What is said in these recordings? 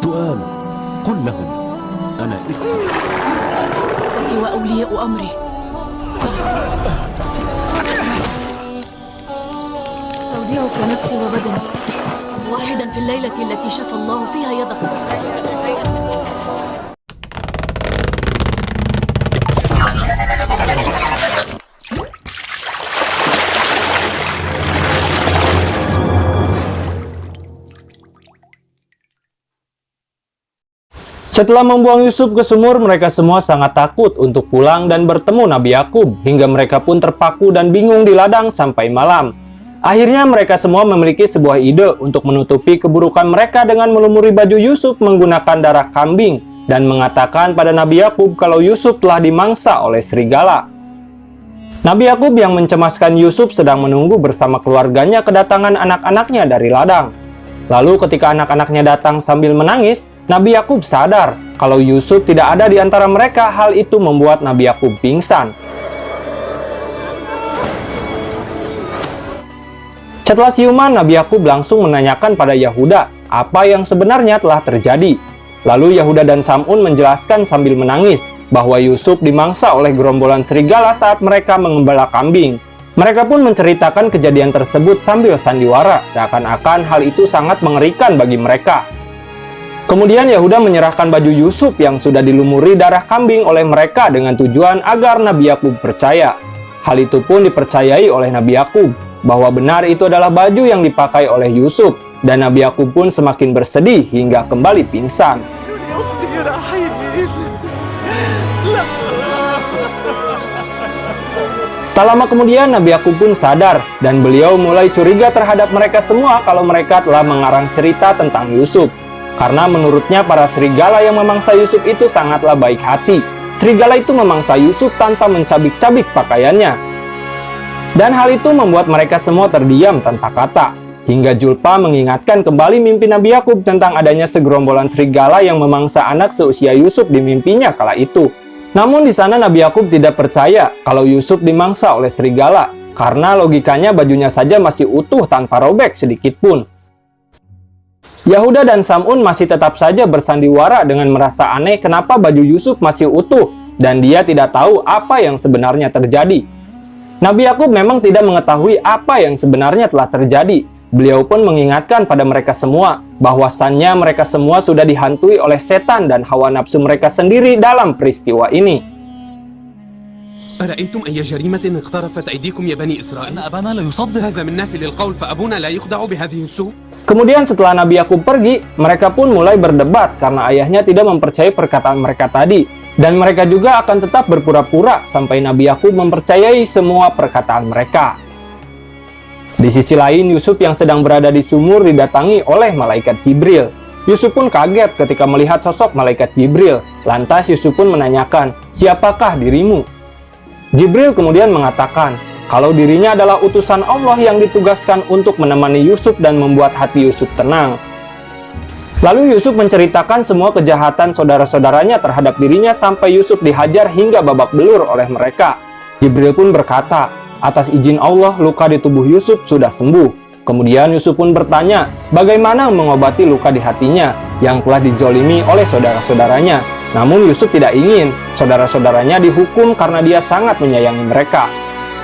سؤال، قل لهم أنا أنت وأولياء أمري. استودعك نفسي وبدني واحدا في الليلة التي شفى الله فيها يدك. Setelah membuang Yusuf ke sumur, mereka semua sangat takut untuk pulang dan bertemu Nabi Yakub, hingga mereka pun terpaku dan bingung di ladang sampai malam. Akhirnya mereka semua memiliki sebuah ide untuk menutupi keburukan mereka dengan melumuri baju Yusuf menggunakan darah kambing dan mengatakan pada Nabi Yakub kalau Yusuf telah dimangsa oleh serigala. Nabi Yakub yang mencemaskan Yusuf sedang menunggu bersama keluarganya kedatangan anak-anaknya dari ladang. Lalu ketika anak-anaknya datang sambil menangis, Nabi Yakub sadar kalau Yusuf tidak ada di antara mereka. Hal itu membuat Nabi Yakub pingsan. Setelah siuman, Nabi Yakub langsung menanyakan pada Yahuda apa yang sebenarnya telah terjadi. Lalu Yahuda dan Samun menjelaskan sambil menangis bahwa Yusuf dimangsa oleh gerombolan serigala saat mereka mengembala kambing. Mereka pun menceritakan kejadian tersebut sambil sandiwara, seakan-akan hal itu sangat mengerikan bagi mereka. Kemudian Yahuda menyerahkan baju Yusuf yang sudah dilumuri darah kambing oleh mereka dengan tujuan agar Nabi Yakub percaya. Hal itu pun dipercayai oleh Nabi Yakub, bahwa benar itu adalah baju yang dipakai oleh Yusuf, dan Nabi Yakub pun semakin bersedih hingga kembali pingsan. Tak lama kemudian Nabi Yakub pun sadar, dan beliau mulai curiga terhadap mereka semua kalau mereka telah mengarang cerita tentang Yusuf. Karena menurutnya para serigala yang memangsa Yusuf itu sangatlah baik hati. Serigala itu memangsa Yusuf tanpa mencabik-cabik pakaiannya. Dan hal itu membuat mereka semua terdiam tanpa kata. Hingga Julpa mengingatkan kembali mimpi Nabi Yakub tentang adanya segerombolan serigala yang memangsa anak seusia Yusuf di mimpinya kala itu. Namun di sana Nabi Yakub tidak percaya kalau Yusuf dimangsa oleh serigala. Karena logikanya bajunya saja masih utuh tanpa robek sedikit pun. Yahuda dan Samun masih tetap saja bersandiwara dengan merasa aneh kenapa baju Yusuf masih utuh dan dia tidak tahu apa yang sebenarnya terjadi. Nabi Yakub memang tidak mengetahui apa yang sebenarnya telah terjadi. Beliau pun mengingatkan pada mereka semua bahwasannya mereka semua sudah dihantui oleh setan dan hawa nafsu mereka sendiri dalam peristiwa ini. أرأيتم أي جريمة اقترفت أيديكم يا بني إسرائيل؟ أبانا لا يصدق هذا من نافل القول فأبونا لا يخدع بهذه السوء. Kemudian setelah Nabi Yakub pergi, mereka pun mulai berdebat karena ayahnya tidak mempercayai perkataan mereka tadi. Dan mereka juga akan tetap berpura-pura sampai Nabi Yakub mempercayai semua perkataan mereka. Di sisi lain, Yusuf yang sedang berada di sumur didatangi oleh malaikat Jibril. Yusuf pun kaget ketika melihat sosok malaikat Jibril. Lantas Yusuf pun menanyakan, "Siapakah dirimu?" Jibril kemudian mengatakan, kalau dirinya adalah utusan Allah yang ditugaskan untuk menemani Yusuf dan membuat hati Yusuf tenang. Lalu Yusuf menceritakan semua kejahatan saudara-saudaranya terhadap dirinya sampai Yusuf dihajar hingga babak belur oleh mereka. Jibril pun berkata, atas izin Allah luka di tubuh Yusuf sudah sembuh. Kemudian Yusuf pun bertanya, bagaimana mengobati luka di hatinya yang telah dizolimi oleh saudara-saudaranya. Namun Yusuf tidak ingin saudara-saudaranya dihukum karena dia sangat menyayangi mereka.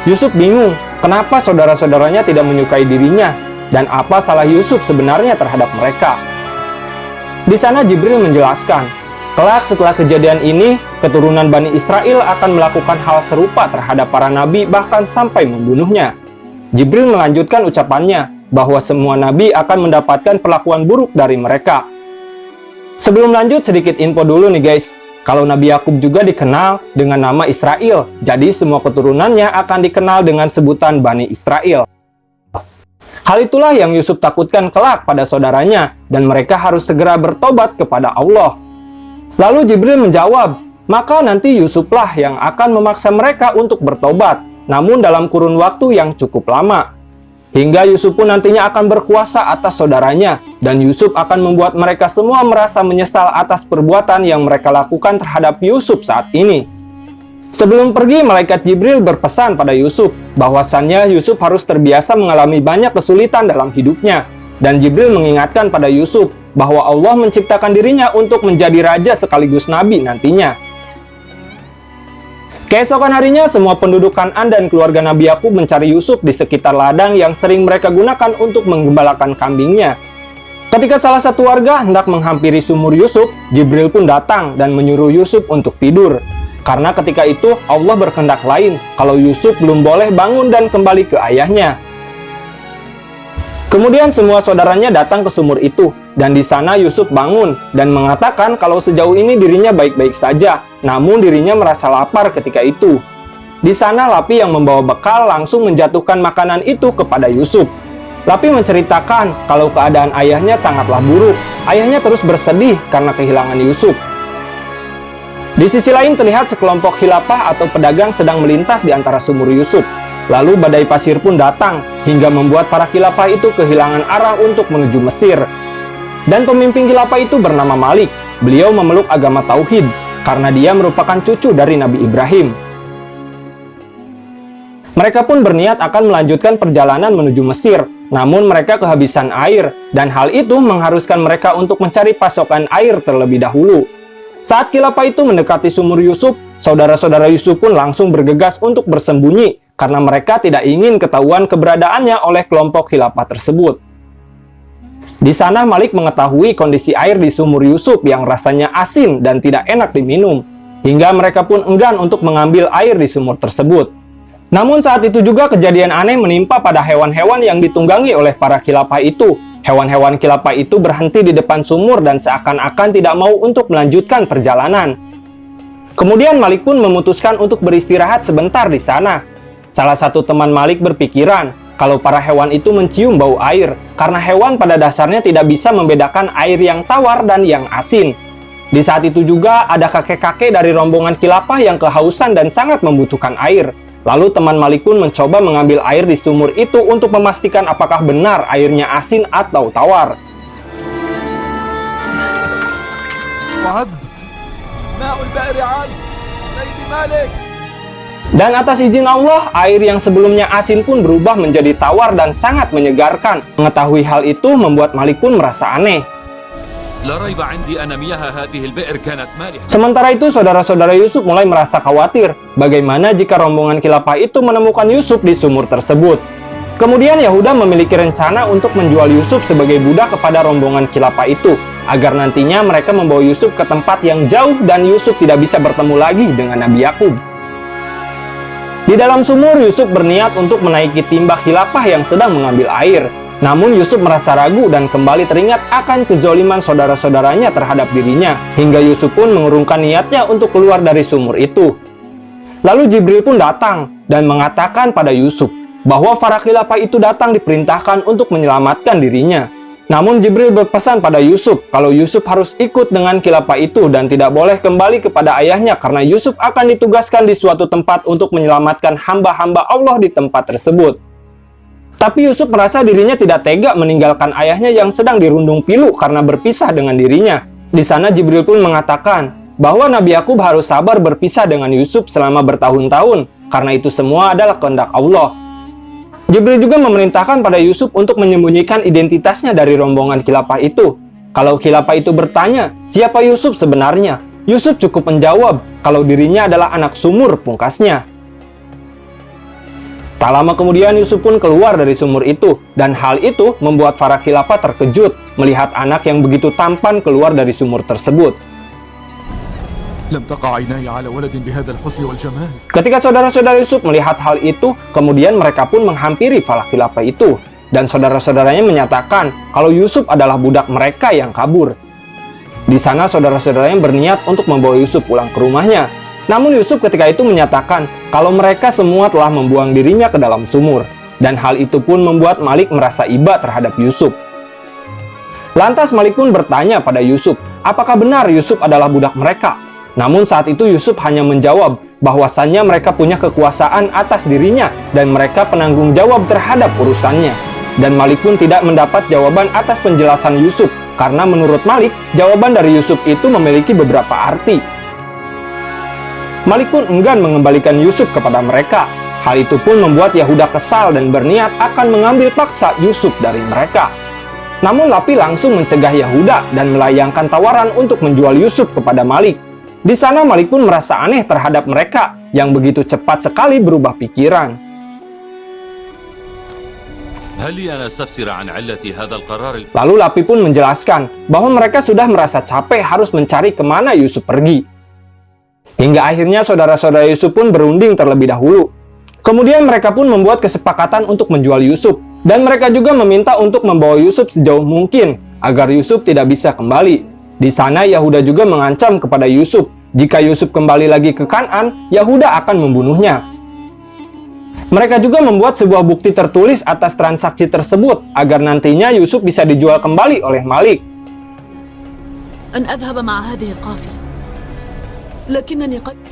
Yusuf bingung, kenapa saudara-saudaranya tidak menyukai dirinya, dan apa salah Yusuf sebenarnya terhadap mereka. Di sana Jibril menjelaskan, kelak setelah kejadian ini, keturunan Bani Israel akan melakukan hal serupa terhadap para nabi bahkan sampai membunuhnya. Jibril melanjutkan ucapannya, bahwa semua nabi akan mendapatkan perlakuan buruk dari mereka. Sebelum lanjut, sedikit info dulu nih guys. Kalau Nabi Yakub juga dikenal dengan nama Israel, jadi semua keturunannya akan dikenal dengan sebutan Bani Israel. Hal itulah yang Yusuf takutkan kelak pada saudaranya, dan mereka harus segera bertobat kepada Allah. Lalu Jibril menjawab, maka nanti Yusuflah yang akan memaksa mereka untuk bertobat, namun dalam kurun waktu yang cukup lama. Hingga Yusuf pun nantinya akan berkuasa atas saudaranya, dan Yusuf akan membuat mereka semua merasa menyesal atas perbuatan yang mereka lakukan terhadap Yusuf saat ini. Sebelum pergi, malaikat Jibril berpesan pada Yusuf bahwasannya Yusuf harus terbiasa mengalami banyak kesulitan dalam hidupnya. dan Jibril mengingatkan pada Yusuf bahwa Allah menciptakan dirinya untuk menjadi raja sekaligus nabi nantinya. Keesokan harinya, semua penduduk Kan'an dan keluarga Nabi Yakub mencari Yusuf di sekitar ladang yang sering mereka gunakan untuk menggembalakan kambingnya. Ketika salah satu warga hendak menghampiri sumur Yusuf, Jibril pun datang dan menyuruh Yusuf untuk tidur. Karena ketika itu Allah berkehendak lain, kalau Yusuf belum boleh bangun dan kembali ke ayahnya. Kemudian semua saudaranya datang ke sumur itu, dan di sana Yusuf bangun dan mengatakan kalau sejauh ini dirinya baik-baik saja, namun dirinya merasa lapar ketika itu. Di sana Lapi yang membawa bekal langsung menjatuhkan makanan itu kepada Yusuf. Lapi menceritakan kalau keadaan ayahnya sangatlah buruk. Ayahnya terus bersedih karena kehilangan Yusuf. Di sisi lain terlihat sekelompok khilafah atau pedagang sedang melintas di antara sumur Yusuf. Lalu badai pasir pun datang, hingga membuat para khilafah itu kehilangan arah untuk menuju Mesir. Dan pemimpin khilafah itu bernama Malik. Beliau memeluk agama Tauhid, karena dia merupakan cucu dari Nabi Ibrahim. Mereka pun berniat akan melanjutkan perjalanan menuju Mesir, namun mereka kehabisan air, dan hal itu mengharuskan mereka untuk mencari pasokan air terlebih dahulu. Saat khilafah itu mendekati sumur Yusuf, saudara-saudara Yusuf pun langsung bergegas untuk bersembunyi, karena mereka tidak ingin ketahuan keberadaannya oleh kelompok khilafah tersebut. Di sana Malik mengetahui kondisi air di sumur Yusuf yang rasanya asin dan tidak enak diminum, hingga mereka pun enggan untuk mengambil air di sumur tersebut. Namun saat itu juga kejadian aneh menimpa pada hewan-hewan yang ditunggangi oleh para khilafah itu. Hewan-hewan khilafah itu berhenti di depan sumur dan seakan-akan tidak mau untuk melanjutkan perjalanan. Kemudian Malik pun memutuskan untuk beristirahat sebentar di sana. Salah satu teman Malik berpikiran kalau para hewan itu mencium bau air, karena hewan pada dasarnya tidak bisa membedakan air yang tawar dan yang asin. Di saat itu juga ada kakek-kakek dari rombongan khilafah yang kehausan dan sangat membutuhkan air. Lalu teman Malik pun mencoba mengambil air di sumur itu untuk memastikan apakah benar airnya asin atau tawar. Dan atas izin Allah, air yang sebelumnya asin pun berubah menjadi tawar dan sangat menyegarkan. Mengetahui hal itu membuat Malik pun merasa aneh. Sementara itu, saudara-saudara Yusuf mulai merasa khawatir bagaimana jika rombongan khilafah itu menemukan Yusuf di sumur tersebut. Kemudian Yahuda memiliki rencana untuk menjual Yusuf sebagai budak kepada rombongan khilafah itu, agar nantinya mereka membawa Yusuf ke tempat yang jauh dan Yusuf tidak bisa bertemu lagi dengan Nabi Yakub. Di dalam sumur, Yusuf berniat untuk menaiki timba khilafah yang sedang mengambil air. Namun Yusuf merasa ragu dan kembali teringat akan kezoliman saudara-saudaranya terhadap dirinya, hingga Yusuf pun mengurungkan niatnya untuk keluar dari sumur itu. Lalu Jibril pun datang dan mengatakan pada Yusuf bahwa para khilafah itu datang diperintahkan untuk menyelamatkan dirinya. Namun Jibril berpesan pada Yusuf kalau Yusuf harus ikut dengan khilafah itu dan tidak boleh kembali kepada ayahnya karena Yusuf akan ditugaskan di suatu tempat untuk menyelamatkan hamba-hamba Allah di tempat tersebut. Tapi Yusuf merasa dirinya tidak tega meninggalkan ayahnya yang sedang dirundung pilu karena berpisah dengan dirinya. Di sana Jibril pun mengatakan bahwa Nabi Yakub harus sabar berpisah dengan Yusuf selama bertahun-tahun, karena itu semua adalah kehendak Allah. Jibril juga memerintahkan pada Yusuf untuk menyembunyikan identitasnya dari rombongan khilafah itu. Kalau khilafah itu bertanya, siapa Yusuf sebenarnya? Yusuf cukup menjawab kalau dirinya adalah anak sumur pungkasnya. Tak lama kemudian Yusuf pun keluar dari sumur itu, dan hal itu membuat para khilafah terkejut melihat anak yang begitu tampan keluar dari sumur tersebut. Ketika saudara-saudara Yusuf melihat hal itu, kemudian mereka pun menghampiri para khilafah itu, dan saudara-saudaranya menyatakan kalau Yusuf adalah budak mereka yang kabur. Di sana saudara-saudaranya berniat untuk membawa Yusuf pulang ke rumahnya. Namun Yusuf ketika itu menyatakan kalau mereka semua telah membuang dirinya ke dalam sumur. Dan hal itu pun membuat Malik merasa iba terhadap Yusuf. Lantas Malik pun bertanya pada Yusuf, apakah benar Yusuf adalah budak mereka? Namun saat itu Yusuf hanya menjawab bahwasannya mereka punya kekuasaan atas dirinya dan mereka penanggung jawab terhadap urusannya. Dan Malik pun tidak mendapat jawaban atas penjelasan Yusuf, karena menurut Malik, jawaban dari Yusuf itu memiliki beberapa arti. Malik pun enggan mengembalikan Yusuf kepada mereka. Hal itu pun membuat Yahuda kesal dan berniat akan mengambil paksa Yusuf dari mereka. Namun Lapi langsung mencegah Yahuda dan melayangkan tawaran untuk menjual Yusuf kepada Malik. Di sana Malik pun merasa aneh terhadap mereka yang begitu cepat sekali berubah pikiran. Lalu Lapi pun menjelaskan bahwa mereka sudah merasa capek harus mencari kemana Yusuf pergi. Hingga akhirnya saudara-saudara Yusuf pun berunding terlebih dahulu. Kemudian mereka pun membuat kesepakatan untuk menjual Yusuf. Dan mereka juga meminta untuk membawa Yusuf sejauh mungkin agar Yusuf tidak bisa kembali. Di sana Yahuda juga mengancam kepada Yusuf, jika Yusuf kembali lagi ke Kan'an, Yahuda akan membunuhnya. Mereka juga membuat sebuah bukti tertulis atas transaksi tersebut agar nantinya Yusuf bisa dijual kembali oleh Malik.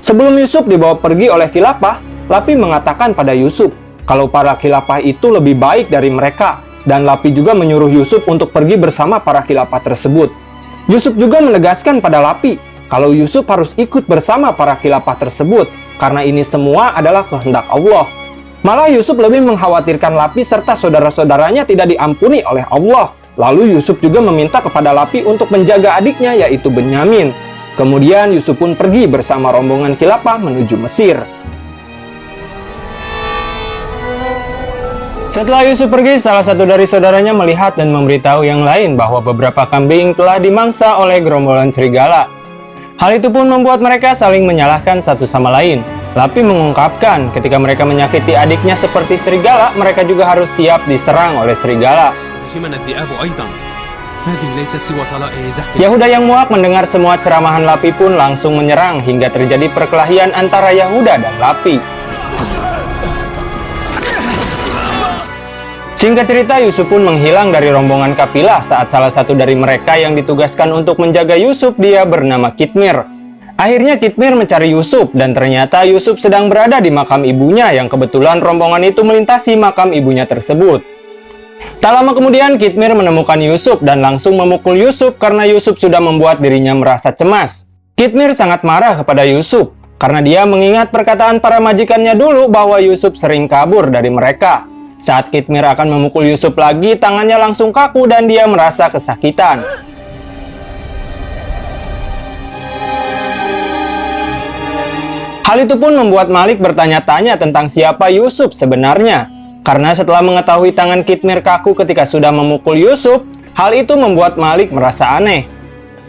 Sebelum Yusuf dibawa pergi oleh khilafah, Lapi mengatakan pada Yusuf kalau para khilafah itu lebih baik dari mereka, dan Lapi juga menyuruh Yusuf untuk pergi bersama para khilafah tersebut. Yusuf juga menegaskan pada Lapi kalau Yusuf harus ikut bersama para khilafah tersebut karena ini semua adalah kehendak Allah. Malah Yusuf lebih mengkhawatirkan Lapi serta saudara-saudaranya tidak diampuni oleh Allah. Lalu Yusuf juga meminta kepada Lapi untuk menjaga adiknya yaitu Benyamin. Kemudian Yusuf pun pergi bersama rombongan khilafah menuju Mesir. Setelah Yusuf pergi, salah satu dari saudaranya melihat dan memberitahu yang lain bahwa beberapa kambing telah dimangsa oleh gerombolan serigala. Hal itu pun membuat mereka saling menyalahkan satu sama lain. Lapi mengungkapkan ketika mereka menyakiti adiknya seperti serigala, mereka juga harus siap diserang oleh serigala. Yahuda yang muak mendengar semua ceramahan Lapi pun langsung menyerang hingga terjadi perkelahian antara Yahuda dan Lapi. Singkat cerita, Yusuf pun menghilang dari rombongan kafilah saat salah satu dari mereka yang ditugaskan untuk menjaga Yusuf, dia bernama Kitmir. Akhirnya Kitmir mencari Yusuf dan ternyata Yusuf sedang berada di makam ibunya yang kebetulan rombongan itu melintasi makam ibunya tersebut. Tak lama kemudian Kitmir menemukan Yusuf dan langsung memukul Yusuf karena Yusuf sudah membuat dirinya merasa cemas. Kitmir sangat marah kepada Yusuf karena dia mengingat perkataan para majikannya dulu bahwa Yusuf sering kabur dari mereka. Saat Kitmir akan memukul Yusuf lagi, tangannya langsung kaku dan dia merasa kesakitan. Hal itu pun membuat Malik bertanya-tanya tentang siapa Yusuf sebenarnya. Karena setelah mengetahui tangan Kitmir kaku ketika sudah memukul Yusuf, hal itu membuat Malik merasa aneh.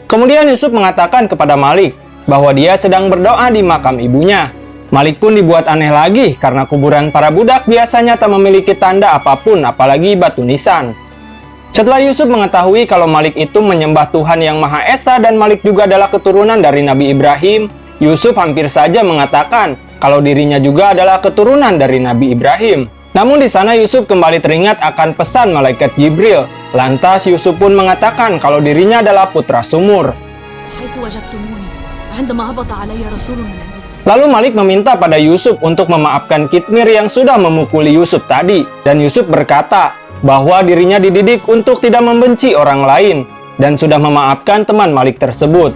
Kemudian Yusuf mengatakan kepada Malik bahwa dia sedang berdoa di makam ibunya. Malik pun dibuat aneh lagi karena kuburan para budak biasanya tak memiliki tanda apapun, apalagi batu nisan. Setelah Yusuf mengetahui kalau Malik itu menyembah Tuhan yang Maha Esa dan Malik juga adalah keturunan dari Nabi Ibrahim, Yusuf hampir saja mengatakan kalau dirinya juga adalah keturunan dari Nabi Ibrahim. Namun di sana Yusuf kembali teringat akan pesan malaikat Jibril. Lantas Yusuf pun mengatakan kalau dirinya adalah putra sumur. Lalu Malik meminta pada Yusuf untuk memaafkan Kitmir yang sudah memukuli Yusuf tadi. Dan Yusuf berkata bahwa dirinya dididik untuk tidak membenci orang lain dan sudah memaafkan teman Malik tersebut.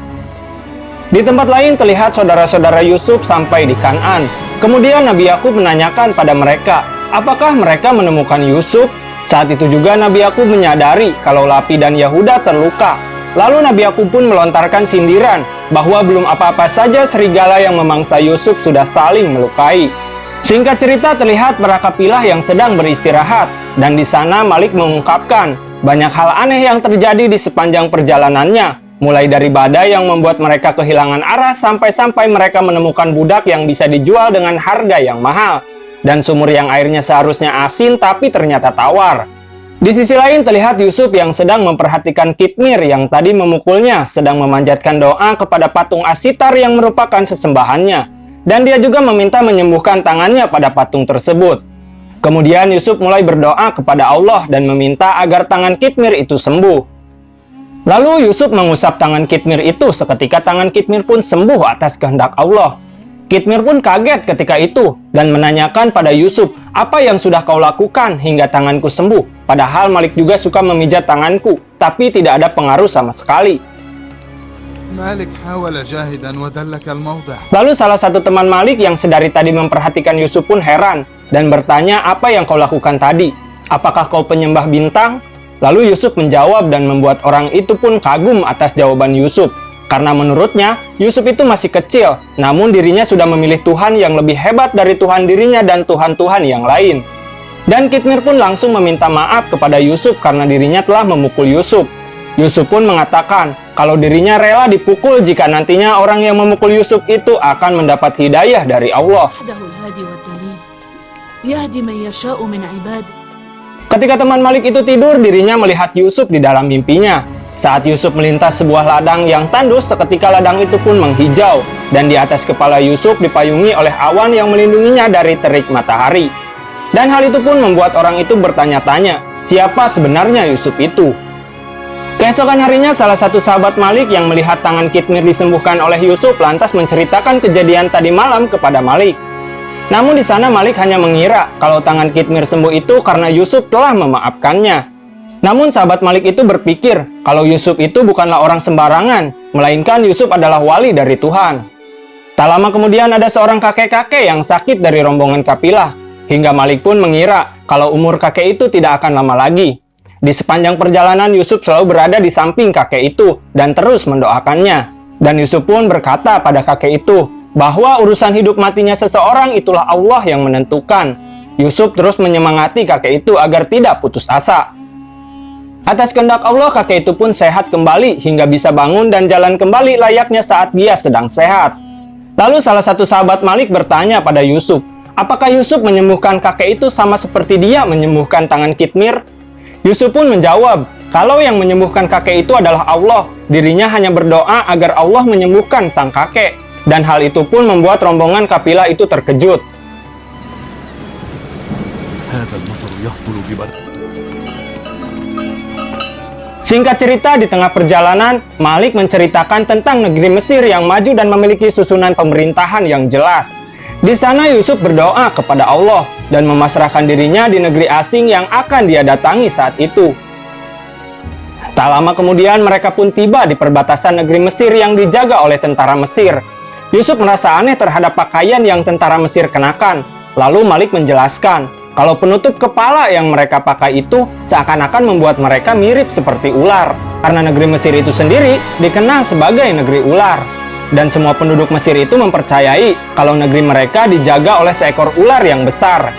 Di tempat lain terlihat saudara-saudara Yusuf sampai di Kan'an. Kemudian Nabi Yakub menanyakan pada mereka, apakah mereka menemukan Yusuf? Saat itu juga Nabi Yakub menyadari kalau Lapi dan Yahuda terluka. Lalu Nabi Yakub pun melontarkan sindiran bahwa belum apa-apa saja serigala yang memangsa Yusuf sudah saling melukai. Singkat cerita terlihat para kafilah yang sedang beristirahat. Dan di sana Malik mengungkapkan banyak hal aneh yang terjadi di sepanjang perjalanannya. Mulai dari badai yang membuat mereka kehilangan arah sampai-sampai mereka menemukan budak yang bisa dijual dengan harga yang mahal. Dan sumur yang airnya seharusnya asin tapi ternyata tawar. Di sisi lain terlihat Yusuf yang sedang memperhatikan Kitmir yang tadi memukulnya sedang memanjatkan doa kepada patung Asitar yang merupakan sesembahannya. Dan dia juga meminta menyembuhkan tangannya pada patung tersebut. Kemudian Yusuf mulai berdoa kepada Allah dan meminta agar tangan Kitmir itu sembuh. Lalu Yusuf mengusap tangan Kitmir itu, seketika tangan Kitmir pun sembuh atas kehendak Allah. Kitmir pun kaget ketika itu dan menanyakan pada Yusuf, apa yang sudah kau lakukan hingga tanganku sembuh? Padahal Malik juga suka memijat tanganku, tapi tidak ada pengaruh sama sekali. Lalu salah satu teman Malik yang sedari tadi memperhatikan Yusuf pun heran dan bertanya apa yang kau lakukan tadi. Apakah kau penyembah bintang? Lalu Yusuf menjawab dan membuat orang itu pun kagum atas jawaban Yusuf. Karena menurutnya, Yusuf itu masih kecil, namun dirinya sudah memilih Tuhan yang lebih hebat dari Tuhan dirinya dan Tuhan-Tuhan yang lain. Dan Qitmir pun langsung meminta maaf kepada Yusuf karena dirinya telah memukul Yusuf. Yusuf pun mengatakan kalau dirinya rela dipukul jika nantinya orang yang memukul Yusuf itu akan mendapat hidayah dari Allah. Ketika teman Malik itu tidur, dirinya melihat Yusuf di dalam mimpinya. Saat Yusuf melintas sebuah ladang yang tandus, seketika ladang itu pun menghijau, dan di atas kepala Yusuf dipayungi oleh awan yang melindunginya dari terik matahari. Dan hal itu pun membuat orang itu bertanya-tanya, siapa sebenarnya Yusuf itu? Keesokan harinya, salah satu sahabat Malik yang melihat tangan Qitmir disembuhkan oleh Yusuf lantas menceritakan kejadian tadi malam kepada Malik. Namun di sana Malik hanya mengira kalau tangan Qitmir sembuh itu karena Yusuf telah memaafkannya. Namun sahabat Malik itu berpikir kalau Yusuf itu bukanlah orang sembarangan, melainkan Yusuf adalah wali dari Tuhan. Tak lama kemudian ada seorang kakek-kakek yang sakit dari rombongan kafilah, hingga Malik pun mengira kalau umur kakek itu tidak akan lama lagi. Di sepanjang perjalanan Yusuf selalu berada di samping kakek itu dan terus mendoakannya. Dan Yusuf pun berkata pada kakek itu bahwa urusan hidup matinya seseorang itulah Allah yang menentukan. Yusuf terus menyemangati kakek itu agar tidak putus asa. Atas kehendak Allah, kakek itu pun sehat kembali hingga bisa bangun dan jalan kembali layaknya saat dia sedang sehat. Lalu salah satu sahabat Malik bertanya pada Yusuf, apakah Yusuf menyembuhkan kakek itu sama seperti dia menyembuhkan tangan Qitmir? Yusuf pun menjawab, kalau yang menyembuhkan kakek itu adalah Allah, dirinya hanya berdoa agar Allah menyembuhkan sang kakek. Dan hal itu pun membuat rombongan kafilah itu terkejut. Singkat cerita, di tengah perjalanan, Malik menceritakan tentang negeri Mesir yang maju dan memiliki susunan pemerintahan yang jelas. Di sana Yusuf berdoa kepada Allah dan memasrahkan dirinya di negeri asing yang akan dia datangi saat itu. Tak lama kemudian mereka pun tiba di perbatasan negeri Mesir yang dijaga oleh tentara Mesir. Yusuf merasa aneh terhadap pakaian yang tentara Mesir kenakan. Lalu Malik menjelaskan kalau penutup kepala yang mereka pakai itu seakan-akan membuat mereka mirip seperti ular. Karena negeri Mesir itu sendiri dikenal sebagai negeri ular. Dan semua penduduk Mesir itu mempercayai kalau negeri mereka dijaga oleh seekor ular yang besar.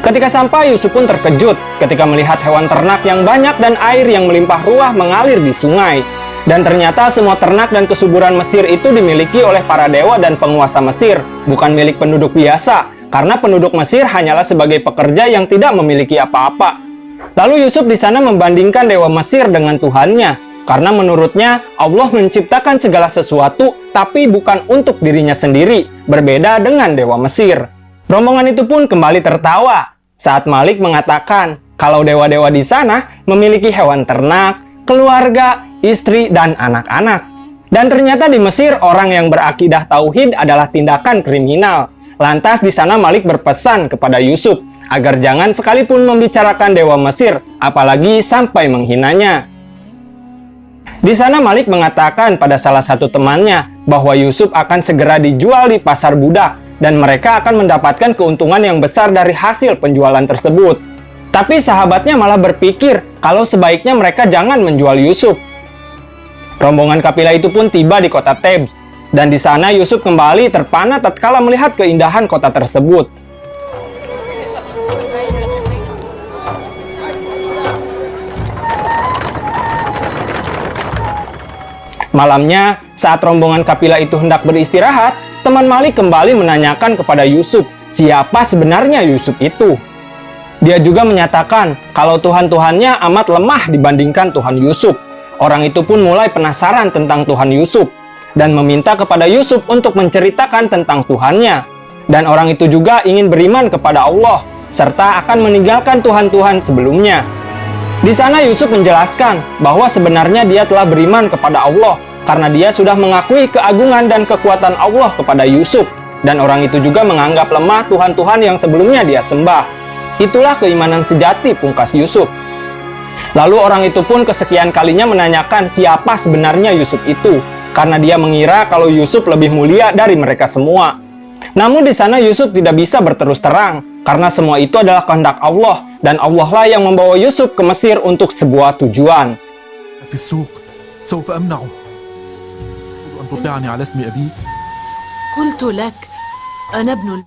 Ketika sampai, Yusuf pun terkejut ketika melihat hewan ternak yang banyak dan air yang melimpah ruah mengalir di sungai. Dan ternyata semua ternak dan kesuburan Mesir itu dimiliki oleh para dewa dan penguasa Mesir, bukan milik penduduk biasa, karena penduduk Mesir hanyalah sebagai pekerja yang tidak memiliki apa-apa. Lalu Yusuf di sana membandingkan dewa Mesir dengan Tuhannya, karena menurutnya Allah menciptakan segala sesuatu, tapi bukan untuk dirinya sendiri, berbeda dengan dewa Mesir. Rombongan itu pun kembali tertawa saat Malik mengatakan kalau dewa-dewa di sana memiliki hewan ternak, keluarga, istri, dan anak-anak. Dan ternyata di Mesir orang yang berakidah tauhid adalah tindakan kriminal. Lantas di sana Malik berpesan kepada Yusuf agar jangan sekalipun membicarakan dewa Mesir, apalagi sampai menghinanya. Di sana Malik mengatakan pada salah satu temannya bahwa Yusuf akan segera dijual di pasar budak dan mereka akan mendapatkan keuntungan yang besar dari hasil penjualan tersebut. Tapi sahabatnya malah berpikir kalau sebaiknya mereka jangan menjual Yusuf. Rombongan kafilah itu pun tiba di kota Thebes, dan di sana Yusuf kembali terpana tatkala melihat keindahan kota tersebut. Malamnya, saat rombongan kafilah itu hendak beristirahat, teman Malik kembali menanyakan kepada Yusuf, siapa sebenarnya Yusuf itu? Dia juga menyatakan kalau Tuhan-Tuhannya amat lemah dibandingkan Tuhan Yusuf. Orang itu pun mulai penasaran tentang Tuhan Yusuf dan meminta kepada Yusuf untuk menceritakan tentang Tuhannya. Dan orang itu juga ingin beriman kepada Allah serta akan meninggalkan Tuhan-Tuhan sebelumnya. Di sana Yusuf menjelaskan bahwa sebenarnya dia telah beriman kepada Allah karena dia sudah mengakui keagungan dan kekuatan Allah kepada Yusuf. Dan orang itu juga menganggap lemah Tuhan-Tuhan yang sebelumnya dia sembah. Itulah keimanan sejati, pungkas Yusuf. Lalu orang itu pun kesekian kalinya menanyakan siapa sebenarnya Yusuf itu, karena dia mengira kalau Yusuf lebih mulia dari mereka semua. Namun di sana Yusuf tidak bisa berterus terang karena semua itu adalah kehendak Allah, dan Allah lah yang membawa Yusuf ke Mesir untuk sebuah tujuan. في السوق سوف أمنعه. أن تطيعني على اسم أبيك. قلت لك أنا ابن